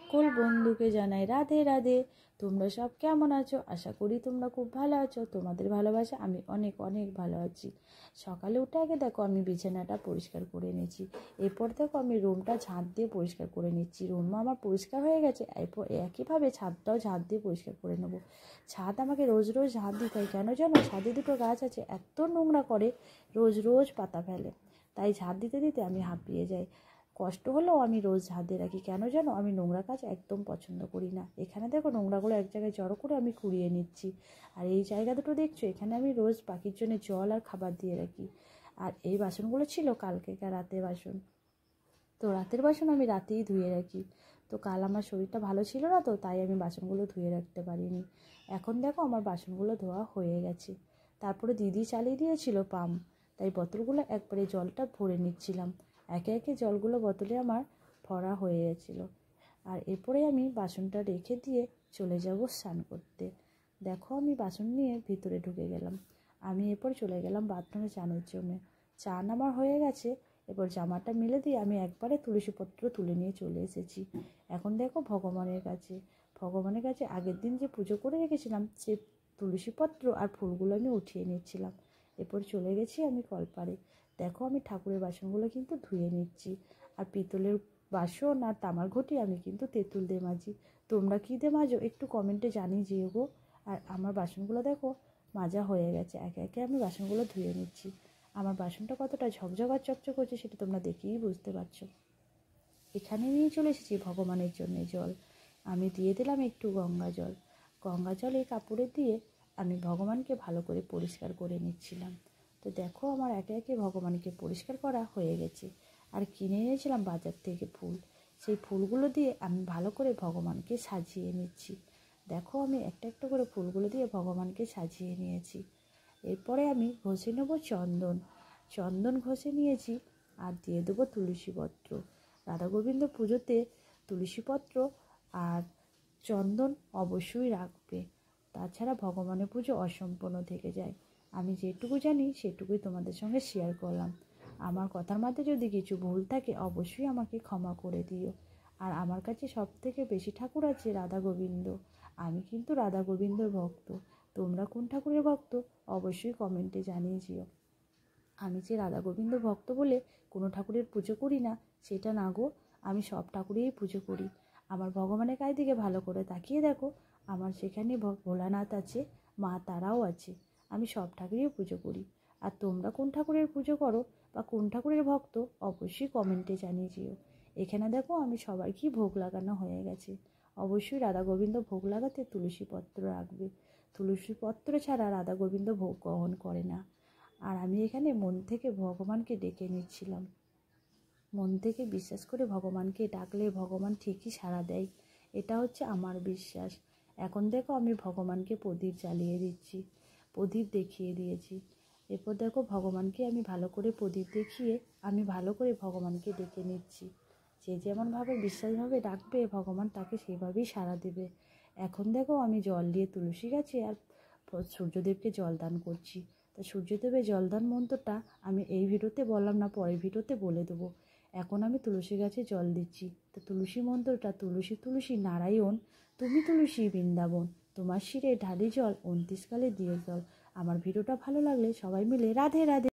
সকল বন্ধুকে জানাই রাধে রাধে। তোমরা সব কেমন আছো? আশা করি তোমরা খুব ভালো আছো। তোমাদের ভালোবাসা আমি অনেক অনেক ভালো আছি। সকালে উঠে আগে দেখো আমি বিছানাটা পরিষ্কার করে নিয়েছি। এরপর দেখো আমি রুমটা ঝাঁট দিয়ে পরিষ্কার করে নিচ্ছি। রুমটা আমার পরিষ্কার হয়ে গেছে। এরপর একইভাবে ছাদটাও ঝাঁট দিয়ে পরিষ্কার করে নেবো। ছাদ আমাকে রোজ রোজ ঝাঁট দিতে হয়, কেন জানো? ছাদে দুটো গাছ আছে, এত নোংরা করে, রোজ রোজ পাতা ফেলে। তাই ঝাঁট দিতে দিতে আমি হাঁপিয়ে যাই। কষ্ট হলেও আমি রোজ ঝাঁট দিয়ে রাখি, কেন জানো? আমি নোংরা কাজ একদম পছন্দ করি না। এখানে দেখো নোংরাগুলো এক জায়গায় জড়ো করে আমি কুড়িয়ে নিচ্ছি। আর এই জায়গা দুটো দেখছো, এখানে আমি রোজ পাখির জন্য জল আর খাবার দিয়ে রাখি। আর এই বাসনগুলো ছিল কালকেকার রাতের বাসন, তো রাতের বাসন আমি রাতেই ধুয়ে রাখি। তো কাল আমার শরীরটা ভালো ছিল না, তো তাই আমি বাসনগুলো ধুয়ে রাখতে পারিনি। এখন দেখো আমার বাসনগুলো ধোয়া হয়ে গেছে। তারপরে দিদি চালিয়ে দিয়েছিল পাম্প, তাই বোতলগুলো একবারে জলটা ভরে নিচ্ছিলাম। একে একে জলগুলো বোতলে আমার ভরা হয়ে গেছিলো। আর এরপরে আমি বাসনটা রেখে দিয়ে চলে যাব স্নান করতে। দেখো আমি বাসন নিয়ে ভিতরে ঢুকে গেলাম। আমি এরপর চলে গেলাম বাথরুমে চানের জন্য। চান আমার হয়ে গেছে। এরপর জামাটা মেলে দিয়ে আমি একবারে তুলসীপত্র তুলে নিয়ে চলে এসেছি। এখন দেখো ভগবানের কাছে আগের দিন যে পুজো করে রেখেছিলাম সে তুলসীপত্র আর ফুলগুলো আমি উঠিয়ে নিচ্ছিলাম। এরপর চলে গেছি আমি কলপারে। দেখো আমি ঠাকুরের বাসনগুলো কিন্তু ধুয়ে নিচ্ছি। আর পিতলের বাসন আর তামার ঘটি আমি কিন্তু তেঁতুল দিয়ে মাজি। তোমরা কী দিয়ে মাজো একটু কমেন্টে জানিয়ে যেও গো। আর আমার বাসনগুলো দেখো মাজা হয়ে গেছে। একে একে আমি বাসনগুলো ধুয়ে নিচ্ছি। আমার বাসনটা কতটা ঝকঝক আর চকচক করছে সেটা তোমরা দেখেই বুঝতে পারছো। এখানে নিয়ে চলে এসেছি ভগবানের জন্য জল। আমি দিয়ে দিলাম একটু গঙ্গা জল এই কাপড়ে দিয়ে আমি ভগবানকে ভালো করে পরিষ্কার করে নিচ্ছিলাম। তো দেখো আমার একে একে ভগবানকে পরিষ্কার করা হয়ে গেছে। আর কিনে এনেছিলাম বাজার থেকে ফুল, সেই ফুলগুলো দিয়ে আমি ভালো করে ভগবানকে সাজিয়ে নিচ্ছি। দেখো আমি একটা একটা করে ফুলগুলো দিয়ে ভগবানকে সাজিয়ে নিয়েছি। এরপরে আমি ঘষে নেব চন্দন ঘষে নিয়েছি। আর দিয়ে দেবো তুলসীপত্র। রাধা গোবিন্দ পুজোতে তুলসীপত্র আর চন্দন অবশ্যই রাখবে, তাছাড়া ভগবানের পুজো অসম্পূর্ণ থেকে যায়। আমি যেটুকু জানি সেটুকুই তোমাদের সঙ্গে শেয়ার করলাম। আমার কথার মধ্যে যদি কিছু ভুল থাকে অবশ্যই আমাকে ক্ষমা করে দিও। আর আমার কাছে সবথেকে বেশি ঠাকুর আছে রাধা গোবিন্দ। আমি কিন্তু রাধা গোবিন্দর ভক্ত। তোমরা কোন ঠাকুরের ভক্ত অবশ্যই কমেন্টে জানিয়ে যেও। আমি যে রাধা গোবিন্দ ভক্ত বলে কোনো ঠাকুরের পুজো করি না সেটা না গো, আমি সব ঠাকুরেরই পুজো করি। আমার ভগবানের গায়ে দিকে ভালো করে তাকিয়ে দেখো, আমার সেখানে ভোলানাথ আছে, মা তারাও আছে। আমি সব ঠাকুরেরই পুজো করি। আর তোমরা কোন ঠাকুরের পুজো করো বা কোন ঠাকুরের ভক্ত অবশ্যই কমেন্টে জানিয়ে যেও। এখানে দেখো আমি সবাইকেই ভোগ লাগানো হয়ে গেছে। অবশ্যই রাধা গোবিন্দ ভোগ লাগাতে তুলসীপত্র রাখবে। তুলসীপত্র ছাড়া রাধা গোবিন্দ ভোগ গ্রহণ করে না। আর আমি এখানে মন থেকে ভগবানকে ডেকে নিচ্ছিলাম। মন থেকে বিশ্বাস করে ভগবানকে ডাকলে ভগবান ঠিকই সাড়া দেয়, এটা হচ্ছে আমার বিশ্বাস। এখন দেখো আমি ভগবানকে প্রদীপ জ্বালিয়ে দিচ্ছি, প্রদীপ দেখিয়ে দিয়েছি। এরপর দেখো ভগবানকে আমি ভালো করে প্রদীপ দেখিয়ে আমি ভালো করে ভগবানকে ডেকে নিচ্ছি। যে যেমনভাবে বিশ্বাসভাবে ডাকবে ভগবান তাকে সেইভাবেই সাড়া দেবে। এখন দেখো আমি জল দিয়ে তুলসী গাছে আর সূর্যদেবকে জলদান করছি। তা সূর্যদেবের জলদান মন্ত্রটা আমি এই ভিডিওতে বললাম না, পরের ভিডিওতে বলে দেবো। এখন আমি তুলসী গাছে জল দিচ্ছি। তো তুলসী মন্ত্রটা তুলসী তুলসী নারায়ণ, তুমি তুলসী বৃন্দাবন, তোমার শিরে ঢালি জল 29 কালে দিয়ে জল। আমার ভিডিওটা ভালো লাগলে সবাই মিলে রাধে রাধে।